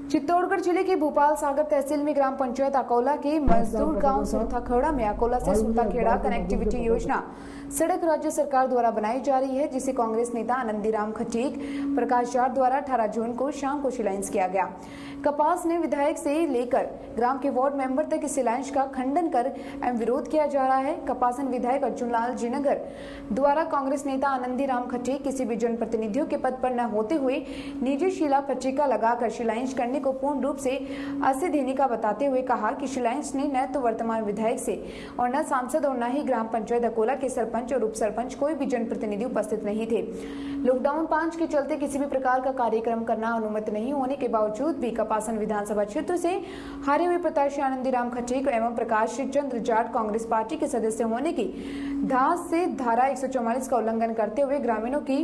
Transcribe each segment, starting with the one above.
चित्तौड़गढ़ जिले के भोपाल सागर तहसील में ग्राम पंचायत अकोला के मजदूर गांव सुरथाखेड़ा में अकोला से सुरथाखेड़ा कनेक्टिविटी योजना सड़क राज्य सरकार द्वारा बनाई जा रही है, जिसे कांग्रेस नेता आनंदीराम खटीक प्रकाश जाट द्वारा 18 जून को शाम को शिलान्यास किया गया। कपास ने विधायक से लेकर ग्राम के वार्ड मेंबर तक इस शिलान्यास का खंडन कर एवं विरोध किया जा रहा है। कपासन विधायक अर्जुन लाल जिनगर द्वारा कांग्रेस नेता आनंदीराम खटीक किसी भी जनप्रतिनिधियों के पद पर न होते हुए निजी शिला पत्रिका लगाकर शिलान्यास करने को पूर्ण रूप से असंवैधानिक बताते हुए कहा कि शिलान्यास ने न तो वर्तमान विधायक से और न सांसद और न ही ग्राम पंचायत अकोला के सरपंच और उप सरपंच कोई भी जनप्रतिनिधि उपस्थित नहीं थे। लॉकडाउन 5 के चलते किसी भी प्रकार का कार्यक्रम करना अनुमति नहीं होने के बावजूद भी कपासन विधानसभा क्षेत्र से हारे हुए प्रत्याशी आनंदीराम खटीक एवं प्रकाश चंद्र जाट कांग्रेस पार्टी के सदस्य होने की धास से धारा 144 का उल्लंघन करते हुए ग्रामीणों की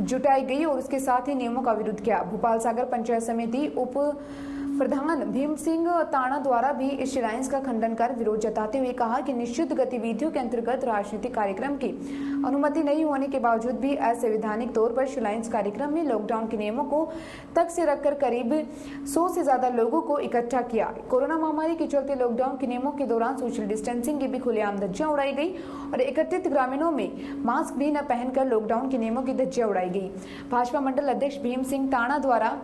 जुटाई गई और उसके साथ ही नियमों का विरोध किया। भोपाल सागर पंचायत समिति उप प्रधान भीम सिंह ताना द्वारा भी इस शिलान्यास का खंडन कर विरोध जताते हुए कहा कि निश्चित गतिविधियों के अंतर्गत राजनीतिक कार्यक्रम की अनुमति नहीं होने के बावजूद भी असंवैधानिक तौर पर शिलान्यास कार्यक्रम में लॉकडाउन के नियमों को तक से रखकर करीब 100 से ज्यादा लोगों को इकट्ठा किया। कोरोना महामारी के चलते लॉकडाउन के नियमों के दौरान सोशल डिस्टेंसिंग की भी खुलेआम धज्जियां उड़ाई गई और एकत्रित ग्रामीणों में मास्क भी न पहनकर लॉकडाउन के नियमों की धज्जियां उड़ाई गई। भाजपा मंडल अध्यक्ष भीम सिंह ताना द्वारा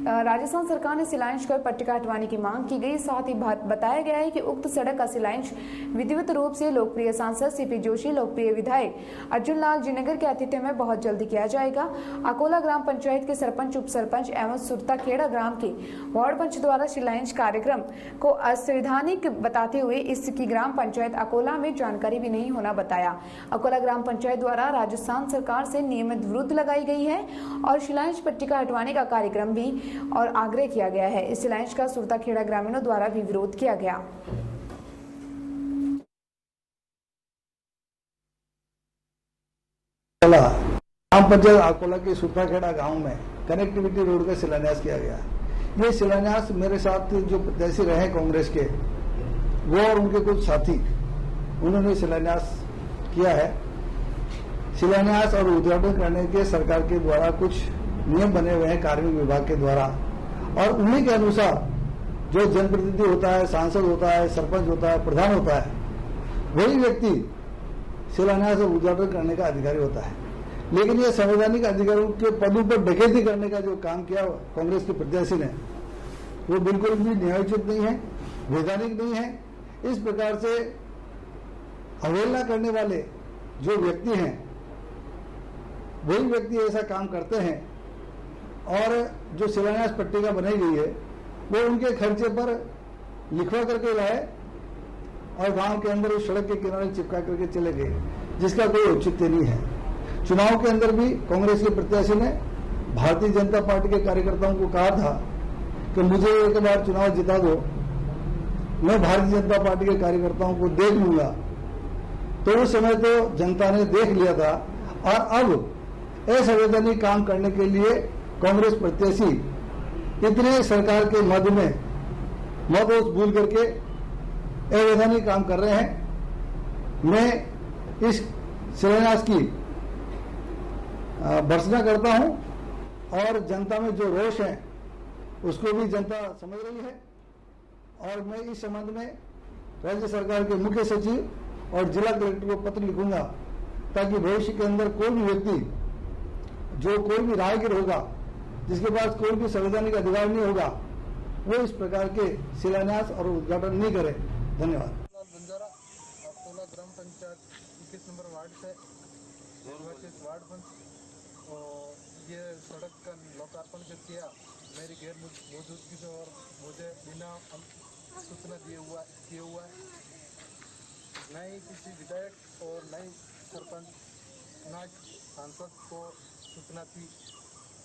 राजस्थान सरकार ने शिलान्यास कर पट्टिका हटवाने की मांग की गई। साथ ही बताया गया है कि उक्त सड़क का शिलान्यास विधिवत रूप से लोकप्रिय सांसद सीपी जोशी, लोकप्रिय विधायक अर्जुन लाल जिनगर के आतिथ्य में बहुत जल्दी किया जाएगा। अकोला ग्राम पंचायत के सरपंच, उप सरपंच एवं सुरथाखेड़ा ग्राम के वार्ड पंच द्वारा शिलान्यास कार्यक्रम को असंवैधानिक बताते हुए इसकी ग्राम पंचायत अकोला में जानकारी भी नहीं होना बताया। अकोला ग्राम पंचायत द्वारा राजस्थान सरकार से नियमित विरुद्ध लगाई गई है और शिलान्यास पट्टिका हटवाने का कार्यक्रम भी और आग्रह किया गया है। इस शिलान्यास का सुरथाखेड़ा ग्रामीणों द्वारा भी विरोध किया गया। ग्राम पंचायत अकोला के सुरथाखेड़ा गांव में कनेक्टिविटी रोड का शिलान्यास किया गया। ये शिलान्यास मेरे साथ जो प्रत्याशी रहे कांग्रेस के, वो और उनके कुछ साथी, उन्होंने शिलान्यास किया है। शिलान्यास और उद्घाटन करने के सरकार के द्वारा कुछ नियम बने हुए हैं कार्मिक विभाग के द्वारा, और उन्हीं के अनुसार जो जनप्रतिनिधि होता है, सांसद होता है, सरपंच होता है, प्रधान होता है, वही व्यक्ति शिलान्यास और उद्घाटन करने का अधिकारी होता है। लेकिन ये संवैधानिक अधिकारियों के पदों पर डकैती करने का जो काम किया कांग्रेस के प्रत्याशी ने, वो बिल्कुल भी न्यायोचित नहीं है, वैधानिक नहीं है। इस प्रकार से अवहेलना करने वाले जो व्यक्ति हैं, वही व्यक्ति ऐसा काम करते हैं। और जो शिलान्यास पट्टिका बनाई गई है वो उनके खर्चे पर लिखवा करके लाए और गांव के अंदर उस सड़क के किनारे चिपका करके चले गए, जिसका कोई औचित्य नहीं है। चुनाव के अंदर भी कांग्रेस के प्रत्याशी ने भारतीय जनता पार्टी के कार्यकर्ताओं को कहा था कि मुझे एक बार चुनाव जिता दो, मैं भारतीय जनता पार्टी के कार्यकर्ताओं को देख लूंगा। तो उस समय तो जनता ने देख लिया था, और अब असंवैधानिक काम करने के लिए कांग्रेस प्रत्याशी इतने सरकार के मद में मदोस भूल करके अवैधानिक काम कर रहे हैं। मैं इस शिलान्यास की भर्त्सना करता हूं, और जनता में जो रोष है उसको भी जनता समझ रही है। और मैं इस संबंध में राज्य सरकार के मुख्य सचिव और जिला कलेक्टर को पत्र लिखूंगा, ताकि भविष्य के अंदर कोई भी व्यक्ति, जो कोई भी राहगीर होगा, जिसके पास कोई भी संवैधानिक अधिकार नहीं होगा, वो इस प्रकार के शिलान्यास और उद्घाटन नहीं करे। धन्यवाद। बंजारा अकोला ग्राम पंचायत 21 नंबर वार्ड से निर्वाचित वार्ड पंच, और ये सड़क का लोकार्पण जो किया मेरी गैर मौजूदगी से और मुझे बिना सूचना किए हुआ है। न ही किसी विधायक और न ही सरपंच, न सांसद को सूचना थी।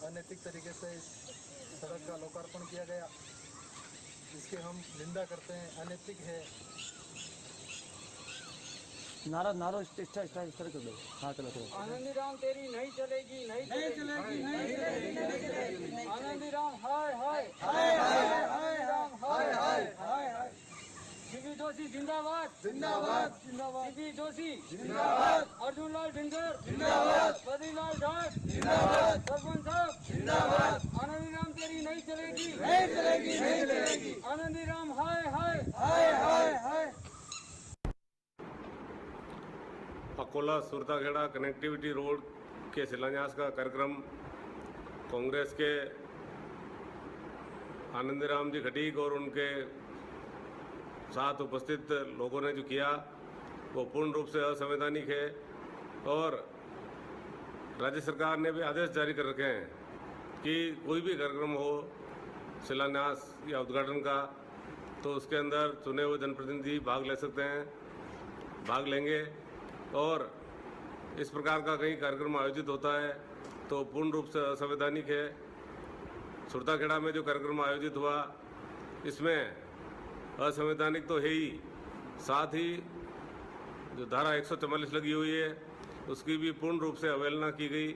अनैतिक तरीके से इस सड़क का लोकार्पण किया गया, इसके हम निंदा करते हैं, अनैतिक है। नारा स्टार्ट कर दो। हाँ चलो। आनंदीराम तेरी नहीं चलेगी, नहीं चलेगी। आनंदीराम हाय हाय हाय हाय हाय हाय हाय हाय। सीपी जोशी जिंदाबाद। जिंदाबाद जिंदाबाद सीपी जोशी जिंदाबाद अर्जुन लाल ढिंगर जिंदाबाद बद्रीलाल ढाट जिंदाबाद सरपंच साहब जिंदाबाद आनंदी राम तेरी नहीं चलेगी नहीं चलेगी नहीं चलेगी आनंदी राम हाय हाय हाय हाय हाय। अकोला सुरताखेड़ा कनेक्टिविटी रोड के शिलान्यास का कार्यक्रम कांग्रेस के आनंदीराम जी खटीक और उनके साथ उपस्थित लोगों ने जो किया वो पूर्ण रूप से असंवैधानिक है और राज्य सरकार ने भी आदेश जारी कर रखे हैं कि कोई भी कार्यक्रम हो शिलान्यास या उद्घाटन का तो उसके अंदर चुने हुए जनप्रतिनिधि भाग ले सकते हैं, भाग लेंगे और इस प्रकार का कहीं कार्यक्रम आयोजित होता है तो पूर्ण रूप से असंवैधानिक है। सुरताखेड़ा में जो कार्यक्रम आयोजित हुआ इसमें असंवैधानिक तो है ही, साथ ही जो धारा 144 लगी हुई है उसकी भी पूर्ण रूप से अवहेलना की गई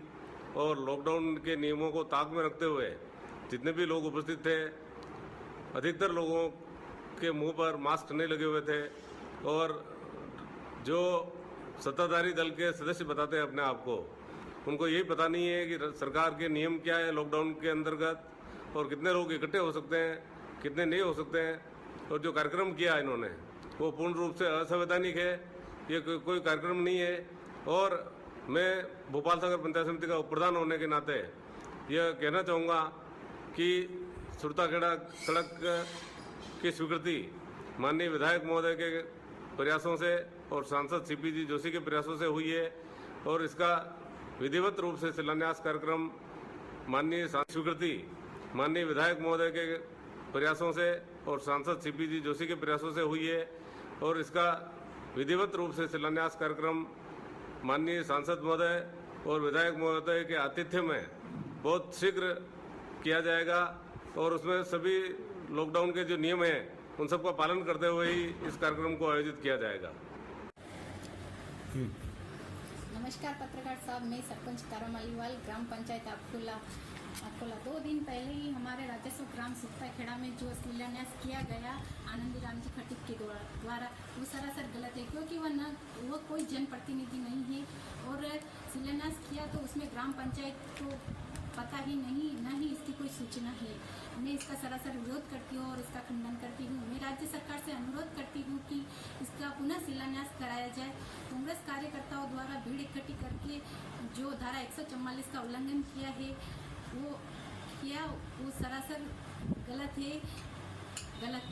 और लॉकडाउन के नियमों को ताक में रखते हुए जितने भी लोग उपस्थित थे अधिकतर लोगों के मुंह पर मास्क नहीं लगे हुए थे और जो सत्ताधारी दल के सदस्य बताते हैं अपने आप को, उनको यही पता नहीं है कि सरकार के नियम क्या है लॉकडाउन के अंतर्गत और कितने लोग इकट्ठे हो सकते हैं कितने नहीं हो सकते हैं। और जो कार्यक्रम किया इन्होंने वो पूर्ण रूप से असंवैधानिक है, ये कोई कार्यक्रम नहीं है। और मैं भोपाल सागर पंचायत समिति का उप प्रधान होने के नाते यह कहना चाहूँगा कि सुरताखेड़ा सड़क की स्वीकृति माननीय विधायक महोदय के प्रयासों से और सांसद सीपी जी जोशी के प्रयासों से हुई है और इसका विधिवत रूप से शिलान्यास कार्यक्रम माननीय स्वीकृति माननीय विधायक महोदय के प्रयासों से और सांसद सीपी जी जोशी के प्रयासों से हुई है और इसका विधिवत रूप से शिलान्यास कार्यक्रम माननीय सांसद महोदय और विधायक महोदय के आतिथ्य में बहुत शीघ्र किया जाएगा और उसमें सभी लॉकडाउन के जो नियम हैं उन सबका पालन करते हुए ही इस कार्यक्रम को आयोजित किया जाएगा। नमस्कार पत्रकार साहब, मैं सरपंच तारा मालीवाल ग्राम पंचायत अकोला 2 दिन पहले ही हमारे राजस्व ग्राम सुरताखेड़ा में जो शिलान्यास किया गया आनंदीराम जी खटीक के द्वारा वो सरासर गलत है क्योंकि वो कोई जनप्रतिनिधि नहीं है और शिलान्यास किया तो उसमें ग्राम पंचायत को पता ही नहीं, न ही इसकी कोई सूचना है। मैं इसका सरासर विरोध करती हूँ और इसका खंडन करती हूँ। मैं राज्य सरकार से अनुरोध करती हूँ कि इसका पुनः शिलान्यास कराया जाए। कांग्रेस कार्यकर्ताओं द्वारा भीड़ इकट्ठी करके जो धारा 144 का उल्लंघन किया है वो सरासर गलत है, गलत